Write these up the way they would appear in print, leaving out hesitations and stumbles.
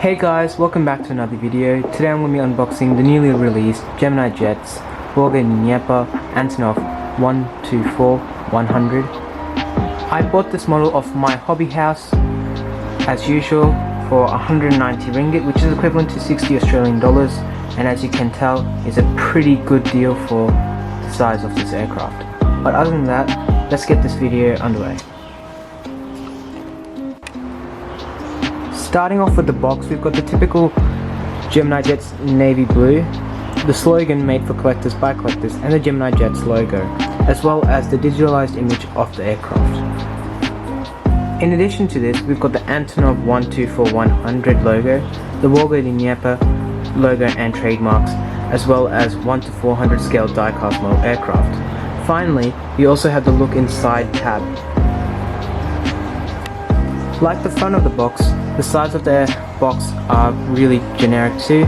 Hey guys, welcome back to another video. Today I'm going to be unboxing the newly released Gemini Jets Volga Dneper Antonov 124-100. I bought this model off my hobby house as usual for 190 ringgit, which is equivalent to 60 Australian dollars, and as you can tell is a pretty good deal for the size of this aircraft. But other than that, let's get this video underway. Starting off with the box, we've got the typical Gemini Jets navy blue, the slogan made for collectors by collectors, and the Gemini Jets logo, as well as the digitalized image of the aircraft. In addition to this, we've got the Antonov 124-100 logo, the Volga Dneper logo and trademarks, as well as 1:400 scale die-cast model aircraft. Finally, we also have the look inside tab. Like the front of the box, the sides of the box are really generic too,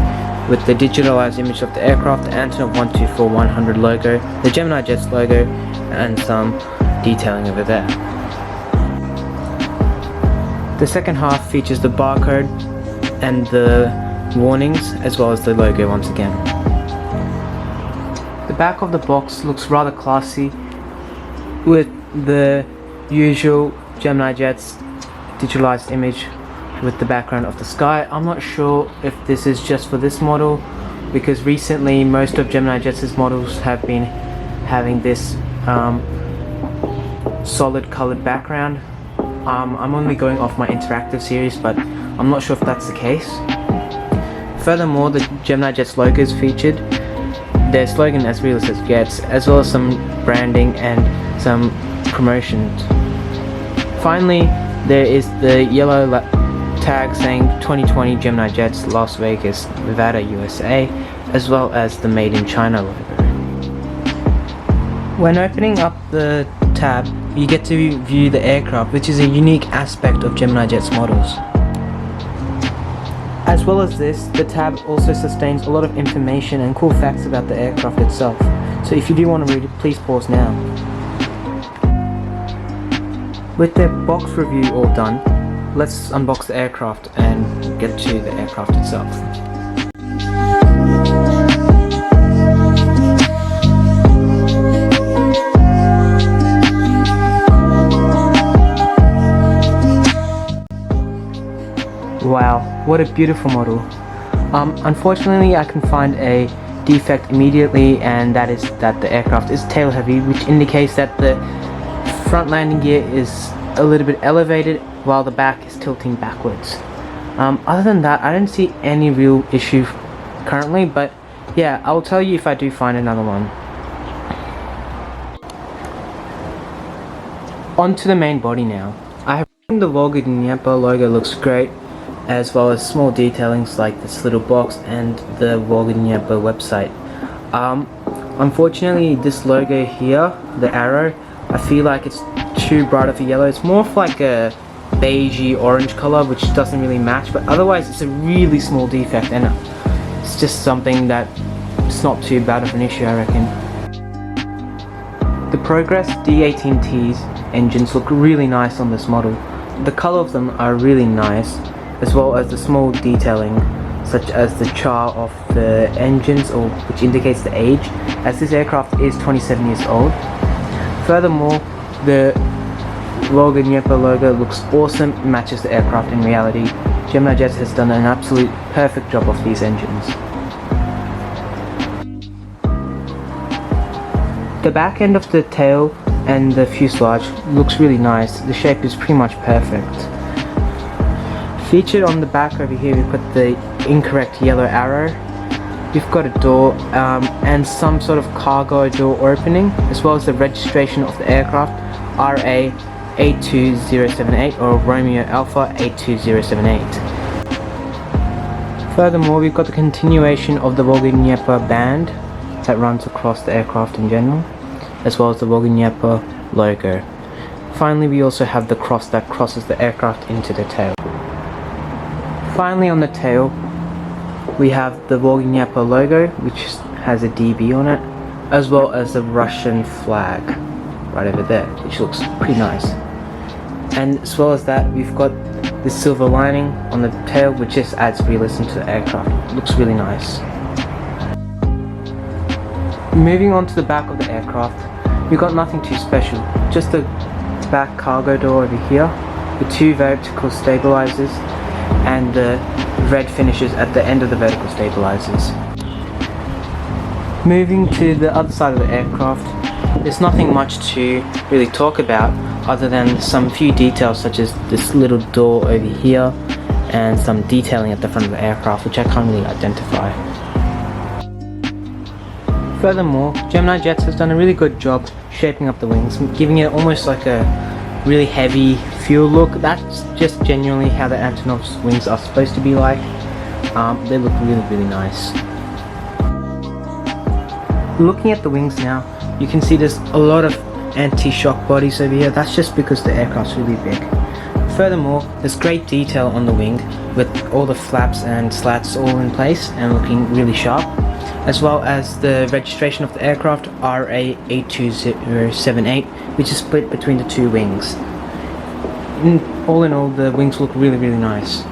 with the digitalized image of the aircraft, the Antonov 124-100 logo, the Gemini Jets logo, and some detailing over there. The second half features the barcode and the warnings, as well as the logo once again. The back of the box looks rather classy, with the usual Gemini Jets digitalized image with the background of the sky. I'm not sure if this is just for this model, because recently most of Gemini Jets' models have been having this solid colored background. I'm only going off my interactive series, but I'm not sure if that's the case. Furthermore, the Gemini Jets logo is featured, their slogan as real as it gets, as well as some branding and some promotions. Finally, there is the yellow tag saying 2020 Gemini Jets Las Vegas, Nevada, USA, as well as the Made in China logo. When opening up the tab, you get to view the aircraft, which is a unique aspect of Gemini Jets models. As well as this, the tab also sustains a lot of information and cool facts about the aircraft itself. So if you do want to read it, please pause now. With the box review all done, let's unbox the aircraft and get to the aircraft itself. Wow, what a beautiful model. Unfortunately, I can find a defect immediately, and that is that the aircraft is tail heavy, which indicates that the front landing gear is a little bit elevated while the back is tilting backwards. Other than that, I don't see any real issue currently, but yeah, I'll tell you if I do find another one. On to the main body now. I have the Volga Dneper logo looks great, as well as small detailings like this little box and the Volga Dneper website. Unfortunately, this logo here, the arrow, I feel like it's too bright of a yellow. It's more of like a beigey orange color, which doesn't really match, but otherwise it's a really small defect, and it's just something that it's not too bad of an issue, I reckon. The Progress D18T's engines look really nice on this model. The color of them are really nice, as well as the small detailing such as the char of the engines, or which indicates the age, as this aircraft is 27 years old. Furthermore, the Volga Dneper logo looks awesome, matches the aircraft in reality. Gemini Jets has done an absolute perfect job of these engines. The back end of the tail and the fuselage looks really nice. The shape is pretty much perfect. Featured on the back over here, we've got the incorrect yellow arrow. We've got a door and some sort of cargo door opening, as well as the registration of the aircraft, RA0278 or Romeo Alpha 82078. Furthermore, we've got the continuation of the Volga Dneper band that runs across the aircraft in general, as well as the Volga Dneper logo. Finally, we also have the cross that crosses the aircraft into the tail. Finally, on the tail, we have the Volga Dneper logo, which has a DB on it, as well as the Russian flag right over there, which looks pretty nice. And as well as that, we've got this silver lining on the tail, which just adds realism to the aircraft. It looks really nice. Moving on to the back of the aircraft, we got nothing too special, just the back cargo door over here, the two vertical stabilizers, and the red finishes at the end of the vertical stabilizers. Moving to the other side of the aircraft, there's nothing much to really talk about other than some few details such as this little door over here and some detailing at the front of the aircraft which I can't really identify. Furthermore, Gemini Jets has done a really good job shaping up the wings, giving it almost like a really heavy fuel look. That's just genuinely how the Antonov's wings are supposed to be like. They look really nice. Looking at the wings now, you can see there's a lot of anti-shock bodies over here. That's just because the aircraft's really big. Furthermore, there's great detail on the wing with all the flaps and slats all in place and looking really sharp, as well as the registration of the aircraft, RA0278, which is split between the two wings. All in all, the wings look really nice.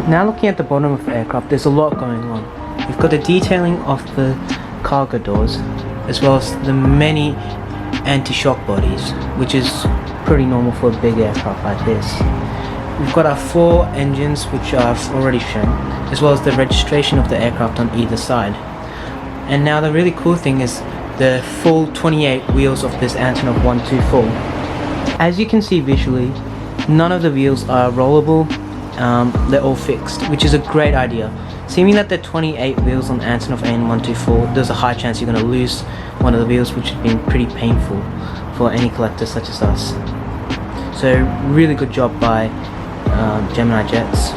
Now looking at the bottom of the aircraft, there's a lot going on. We've got the detailing of the cargo doors, as well as the many anti-shock bodies, which is pretty normal for a big aircraft like this. We've got our 4 engines, which I've already shown, as well as the registration of the aircraft on either side. And now the really cool thing is the full 28 wheels of this Antonov 124. As you can see visually, none of the wheels are rollable, they're all fixed, which is a great idea. Seeming that there are 28 wheels on Antonov AN124, there's a high chance you're going to lose one of the wheels, which would be pretty painful for any collector such as us. So really good job by Gemini Jets.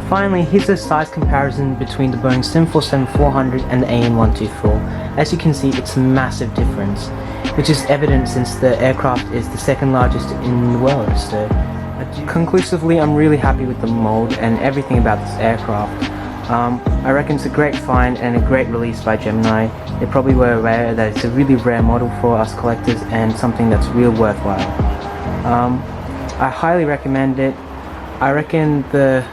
Finally, here's a size comparison between the Boeing 747-400 and the AN124. As you can see, it's a massive difference, which is evident since the aircraft is the second largest in the world. So conclusively, I'm really happy with the mold and everything about this aircraft. I reckon it's a great find and a great release by Gemini. They probably were aware that it's a really rare model for us collectors and something that's real worthwhile. I highly recommend it. I reckon the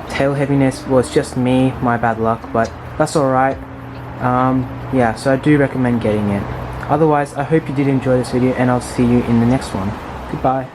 tail heaviness was just me, my bad luck, but that's alright. Yeah, so I do recommend getting it. Otherwise, I hope you did enjoy this video and I'll see you in the next one. Goodbye.